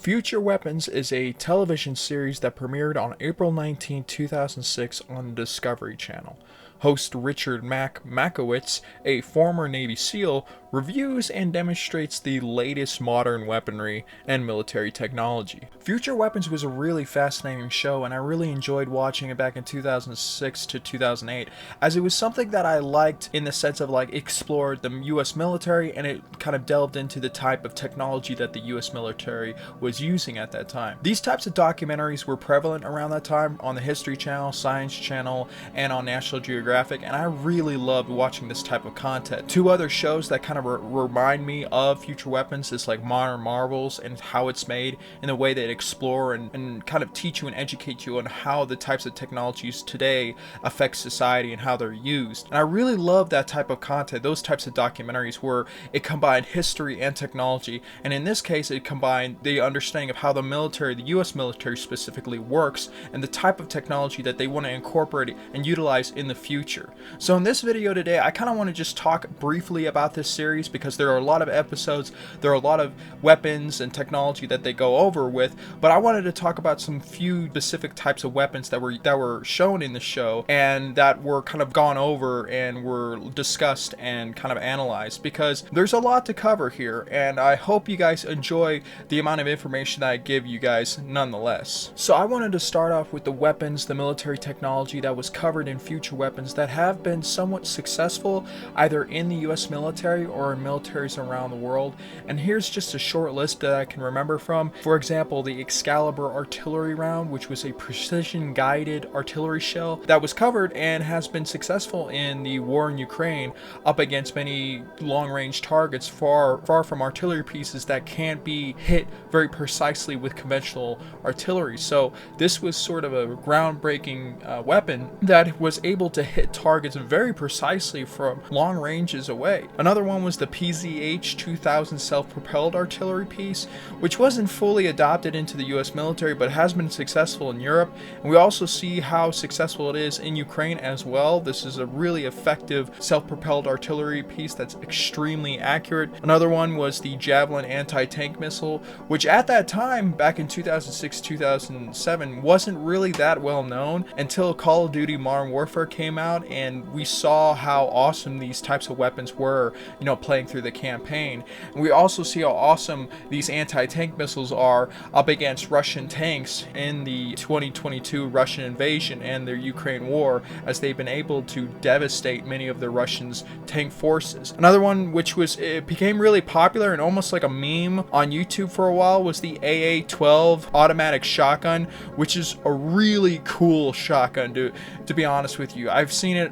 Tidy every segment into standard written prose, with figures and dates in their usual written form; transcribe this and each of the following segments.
Future Weapons is a television series that premiered on April 19, 2006 on the Discovery Channel. Host Richard Makowitz, a former Navy SEAL, reviews and demonstrates the latest modern weaponry and military technology. Future Weapons was a really fascinating show, and I really enjoyed watching it back in 2006 to 2008, as it was something that I liked in the sense of explored the US military, and it kind of delved into the type of technology that the US military was using at that time. These types of documentaries were prevalent around that time on the History Channel, Science Channel, and on National Geographic, and I really loved watching this type of content. Two other shows that kind of remind me of Future Weapons is Modern Marvels and how it's made, and the way they explore and kind of teach you and educate you on how the types of technologies today affect society and how they're used. And I really love that type of content, those types of documentaries where it combined history and technology, and in this case it combined the understanding of how the military, the US military specifically, works and the type of technology that they want to incorporate and utilize in the future. So in this video today, I kind of want to just talk briefly about this series because there are a lot of episodes, there are a lot of weapons and technology that they go over with, but I wanted to talk about some few specific types of weapons that were shown in the show and that were kind of gone over and were discussed and kind of analyzed, because there's a lot to cover here, and I hope you guys enjoy the amount of information that I give you guys nonetheless. So I wanted to start off with the weapons, the military technology that was covered in Future Weapons that have been somewhat successful either in the US military or in militaries around the world, and here's just a short list that I can remember from. For example, the Excalibur artillery round, which was a precision guided artillery shell that was covered and has been successful in the war in Ukraine up against many long range targets far from artillery pieces that can't be hit very precisely with conventional artillery. So this was sort of a groundbreaking weapon that was able to hit targets very precisely from long ranges away. Another one was the PZH-2000 self-propelled artillery piece, which wasn't fully adopted into the US military but has been successful in Europe, and we also see how successful it is in Ukraine as well. This is a really effective self-propelled artillery piece that's extremely accurate. Another one was the Javelin anti-tank missile, which at that time, back in 2006-2007, wasn't really that well known until Call of Duty Modern Warfare came out, and we saw how awesome these types of weapons were, playing through the campaign. And we also see how awesome these anti-tank missiles are up against Russian tanks in the 2022 Russian invasion and their Ukraine war, as they've been able to devastate many of the Russians' tank forces. Another one it became really popular and almost like a meme on YouTube for a while was the AA-12 automatic shotgun, which is a really cool shotgun, to be honest with you. I've seen it,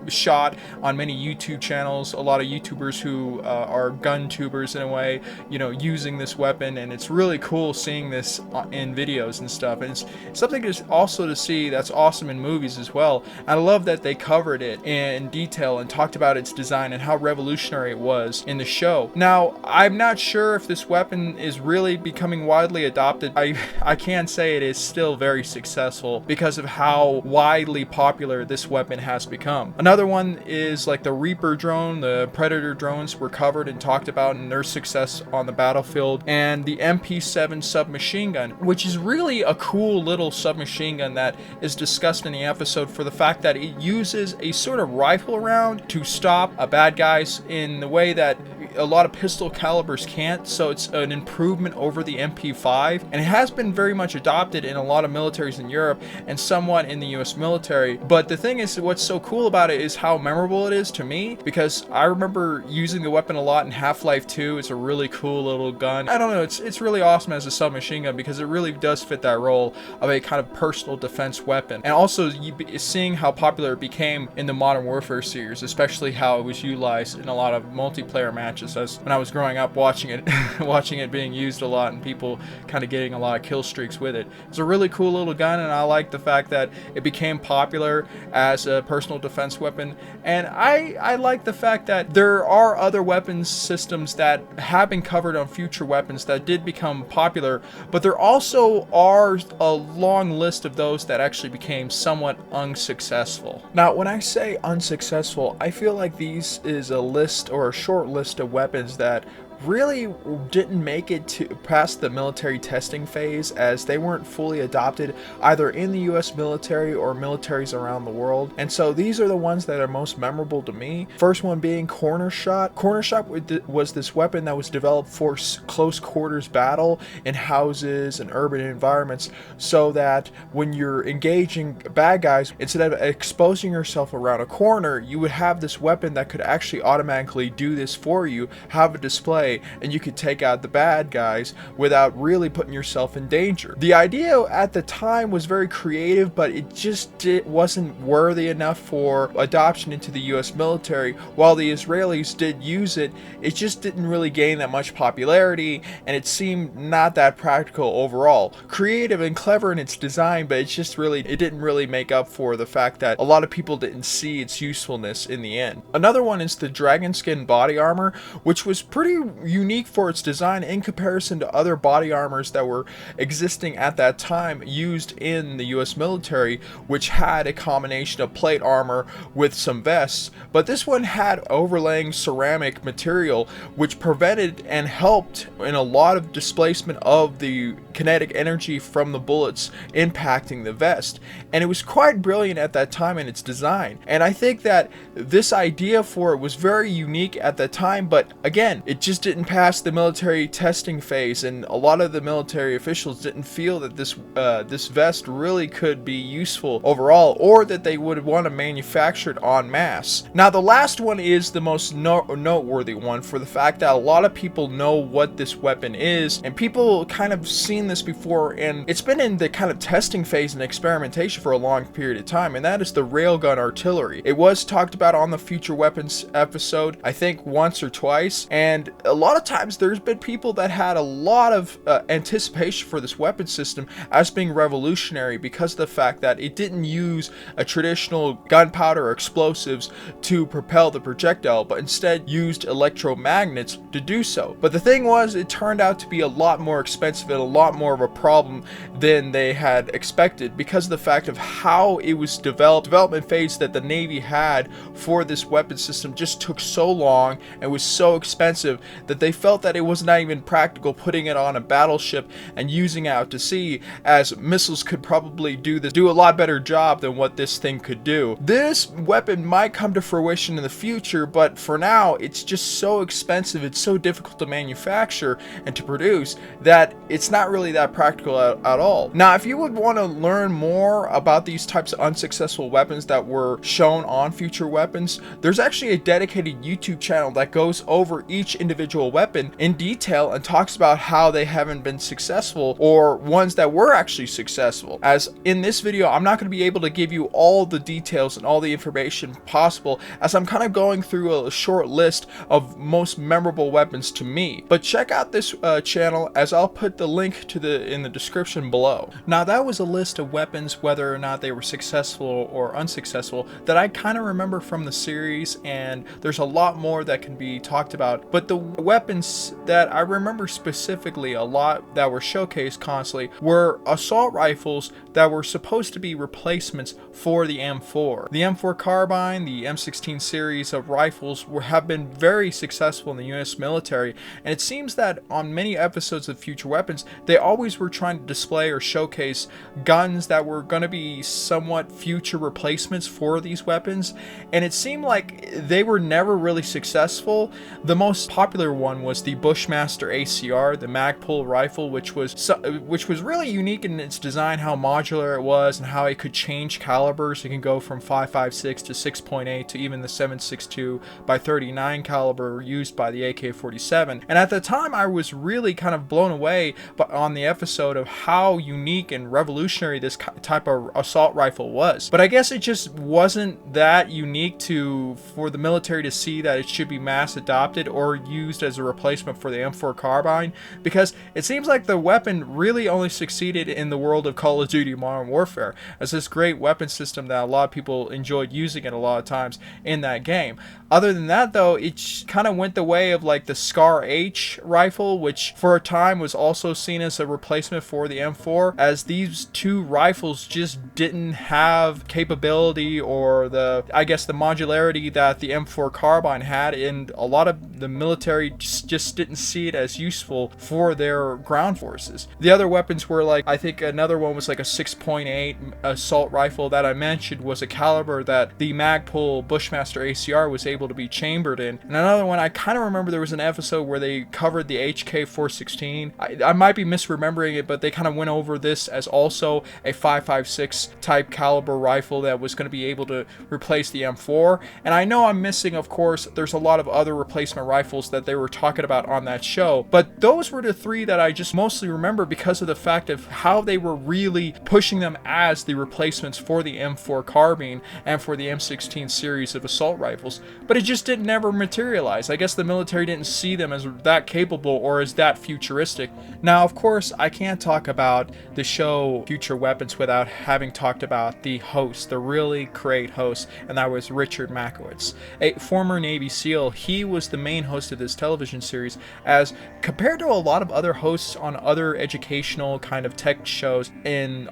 shot on many YouTube channels, a lot of YouTubers who are gun tubers in a way, using this weapon, and it's really cool seeing this in videos and stuff, and it's something also to see that's awesome in movies as well. I love that they covered it in detail and talked about its design and how revolutionary it was in the show. Now, I'm not sure if this weapon is really becoming widely adopted. I can say it is still very successful because of how widely popular this weapon has become. Another one is the Reaper drone. The Predator drones were covered and talked about and their success on the battlefield, and the MP7 submachine gun, which is really a cool little submachine gun that is discussed in the episode for the fact that it uses a sort of rifle round to stop bad guys in the way that a lot of pistol calibers can't, so it's an improvement over the MP5, and it has been very much adopted in a lot of militaries in Europe and somewhat in the US military. But the thing is, what's so cool about it is how memorable it is to me, because I remember using the weapon a lot in Half-Life 2. It's a really cool little gun. I don't know, it's really awesome as a submachine gun because it really does fit that role of a kind of personal defense weapon. And also seeing how popular it became in the Modern Warfare series, especially how it was utilized in a lot of multiplayer matches, as when I was growing up watching it being used a lot and people kind of getting a lot of kill streaks with it. It's a really cool little gun, and I like the fact that it became popular as a personal defense weapon. And I like the fact that there are other weapons systems that have been covered on Future Weapons that did become popular, but there also are a long list of those that actually became somewhat unsuccessful. Now, when I say unsuccessful, I feel like these is a list or a short list of weapons that really didn't make it to past the military testing phase, as they weren't fully adopted either in the US military or militaries around the world. And so these are the ones that are most memorable to me. First one being corner shot. Corner shot was this weapon that was developed for close quarters battle in houses and urban environments, so that when you're engaging bad guys, instead of exposing yourself around a corner, you would have this weapon that could actually automatically do this for you, have a display, and you could take out the bad guys without really putting yourself in danger. The idea at the time was very creative, but it just wasn't worthy enough for adoption into the US military. While the Israelis did use it, it just didn't really gain that much popularity, and it seemed not that practical overall. Creative and clever in its design, but it didn't really make up for the fact that a lot of people didn't see its usefulness in the end. Another one is the dragon skin body armor, which was pretty unique for its design in comparison to other body armors that were existing at that time used in the US military, which had a combination of plate armor with some vests. But this one had overlaying ceramic material, which prevented and helped in a lot of displacement of the kinetic energy from the bullets impacting the vest. And it was quite brilliant at that time in its design. And I think that this idea for it was very unique at that time, but again, it just didn't pass the military testing phase, and a lot of the military officials didn't feel that this vest really could be useful overall, or that they would want to manufacture it en masse. Now, the last one is the most noteworthy one, for the fact that a lot of people know what this weapon is, and people kind of seen this before, and it's been in the kind of testing phase and experimentation for a long period of time, and that is the railgun artillery. It was talked about on the Future Weapons episode, I think once or twice, and a lot of times there's been people that had a lot of anticipation for this weapon system as being revolutionary, because of the fact that it didn't use a traditional gunpowder or explosives to propel the projectile, but instead used electromagnets to do so. But the thing was, it turned out to be a lot more expensive and a lot more of a problem than they had expected, because of the fact of how it was development phase that the Navy had for this weapon system just took so long and was so expensive that they felt that it was not even practical putting it on a battleship and using it out to sea, as missiles could probably do a lot better job than what this thing could do. This weapon might come to fruition in the future, but for now it's just so expensive, it's so difficult to manufacture and to produce, that it's not really that practical at all. Now, if you would want to learn more about these types of unsuccessful weapons that were shown on Future Weapons, there's actually a dedicated YouTube channel that goes over each individual weapon in detail and talks about how they haven't been successful, or ones that were actually successful. As in this video, I'm not going to be able to give you all the details and all the information possible, as I'm kind of going through a short list of most memorable weapons to me. But check out this channel, as I'll put the link to in the description below. Now, that was a list of weapons, whether or not they were successful or unsuccessful, that I kind of remember from the series, and there's a lot more that can be talked about. But the weapons that I remember specifically a lot that were showcased constantly were assault rifles that were supposed to be replacements for the M4. The M4 carbine, the M16 series of rifles have been very successful in the US military, and it seems that on many episodes of Future Weapons, they always were trying to display or showcase guns that were going to be somewhat future replacements for these weapons, and it seemed like they were never really successful. The most popular one was the Bushmaster ACR, the Magpul rifle, which was really unique in its design, how modular it was and how it could change calibers. It can go from 5.56 to 6.8 to even the 7.62 by 39 caliber used by the AK-47. And at the time, I was really kind of blown away on the episode of how unique and revolutionary this type of assault rifle was. But I guess it just wasn't that unique for the military to see that it should be mass adopted or used as a replacement for the M4 carbine, because it seems like the weapon really only succeeded in the world of Call of Duty Modern Warfare as this great weapon system that a lot of people enjoyed using it a lot of times in that game. Other than that, though, it kind of went the way of like the Scar H rifle, which for a time was also seen as a replacement for the M4, as these two rifles just didn't have capability or the modularity that the M4 carbine had, and a lot of the military just didn't see it as useful for their ground forces. The other weapons were like, I think another one was like a 6.8 assault rifle that I mentioned was a caliber that the Magpul Bushmaster ACR was able to be chambered in. And another one, I kind of remember there was an episode where they covered the HK416. I might be misremembering it, but they kind of went over this as also a 5.56 type caliber rifle that was going to be able to replace the M4. And I know I'm missing, of course, there's a lot of other replacement rifles that they were talking about on that show, but those were the three that I just mostly remember because of the fact of how they were really pushing them as the replacements for the M4 carbine and for the M16 series of assault rifles. But it just didn't ever materialize. I guess the military didn't see them as that capable or as that futuristic. Now, of course, I can't talk about the show Future Weapons without having talked about the host, the really great host, and that was Richard Makowitz, a former Navy SEAL. He was the main host of this television series, as compared to a lot of other hosts on other educational kind of tech shows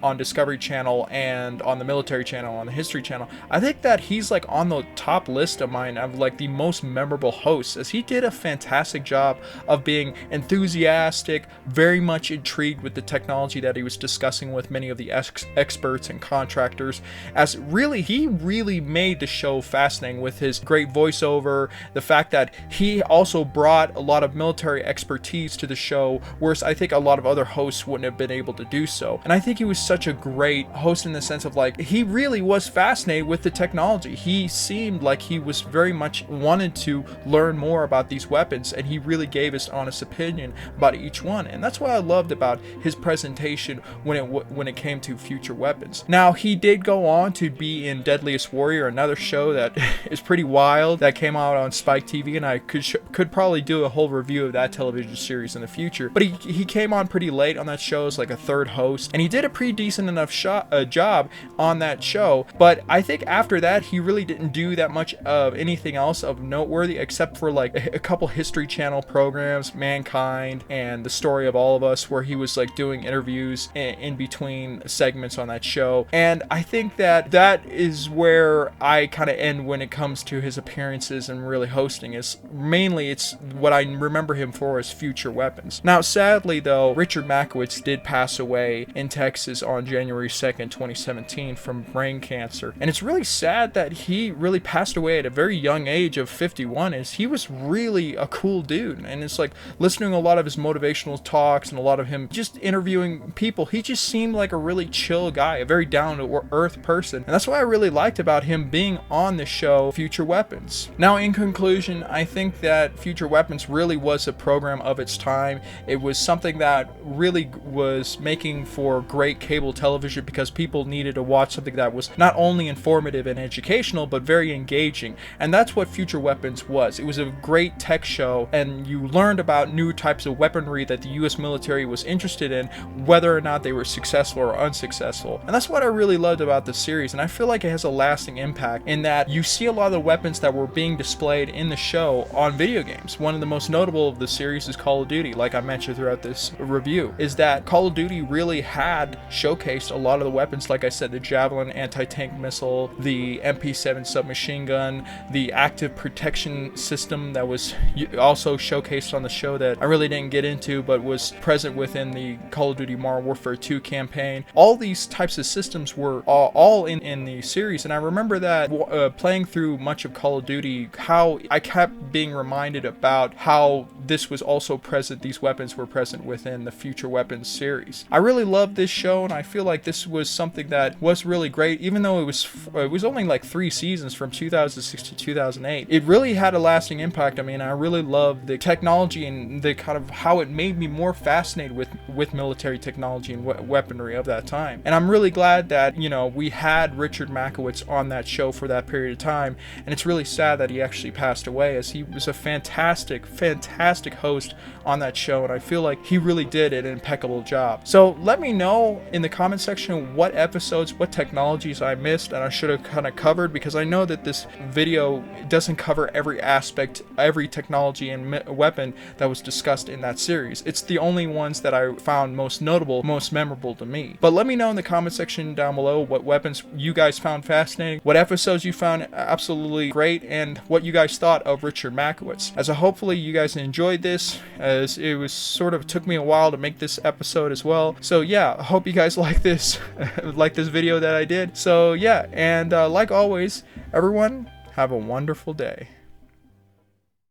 on Discovery Channel and on the Military Channel, on the History Channel. I think that he's like on the top list of mine of like the most memorable hosts, as he did a fantastic job of being enthusiastic, very much intrigued with the technology that he was discussing with many of the experts and contractors, as he really made the show fascinating with his great voiceover, the fact that he also brought a lot of military expertise to the show, whereas I think a lot of other hosts wouldn't have been able to do so. And I think he was such a great host in the sense of like, he really was fascinated with the technology. He seemed like he was very much wanted to learn more about these weapons, and he really gave his honest opinion about each one. And that's what I loved about his presentation when it came to Future Weapons. Now, he did go on to be in Deadliest Warrior, another show that is pretty wild that came out on Spike TV, and I could probably do a whole review of that television series in the future. But he came on pretty late on that show as like a third host, and he did a pretty decent enough job on that show. But I think after that, he really didn't do that much of anything else of noteworthy, except for like a couple History Channel programs, Mankind and The Story of All of Us, where he was like doing interviews in between segments on that show. And I think that is where I kind of end when it comes to his appearances and really hosting. Is mainly it's what I remember him for as Future Weapons. Now, sadly though, Richard Makowitz did pass away in Texas on January 2nd, 2017 from brain cancer. And it's really sad that he really passed away at a very young age of 51, as he was really a cool dude. And it's like listening to a lot of his motivational talks and a lot of him just interviewing people, he just seemed like a really chill guy, a very down-to-earth person. And that's what I really liked about him being on the show Future Weapons. Now, in conclusion, I think that Future Weapons really was a program of its time. It was something that really was making for great cable television, because people needed to watch something that was not only informative and educational, but very engaging. And that's what Future Weapons was. It was a great tech show, and you learned about new types of weaponry that the US military was interested in, whether or not they were successful or unsuccessful. And that's what I really loved about the series, and I feel like it has a lasting impact in that you see a lot of the weapons that were being displayed in the show on video games. One of the most notable of the series is Call of Duty. Like I mentioned throughout this review, is that Call of Duty really had showcased a lot of the weapons, like I said, the Javelin anti-tank missile, the MP7 submachine gun, the active protection system that was also showcased on the show that I really didn't get into, but was present within the Call of Duty Modern Warfare 2 campaign. All these types of systems were all in the series, and I remember that playing through much of Call of Duty, how I kept being reminded about how this was also present, these weapons were present within the Future Weapons series. I really loved this show, and I feel like this was something that was really great, even though it was only like 3 seasons from 2006 to 2008. It really had a lasting impact. I mean, I really loved the technology and the kind of how it made me more fascinated with military technology and weaponry of that time. And I'm really glad that, you know, we had Richard Makowitz on that show for that period of time, and it's really sad that he actually passed away, as he was a fantastic host on that show, and I feel like he really did an impeccable job. So let me know in the comment section what episodes, what technologies I missed and I should have kind of covered, because I know that this video doesn't cover every aspect, every technology and weapon that was discussed in that series. It's the only ones ones that I found most notable, most memorable to me. But let me know in the comment section down below what weapons you guys found fascinating, what episodes you found absolutely great, and what you guys thought of Richard Makowitz. As hopefully you guys enjoyed this, as it was sort of took me a while to make this episode as well. So yeah, I hope you guys like this like this video that I did. So yeah, and like always, everyone have a wonderful day.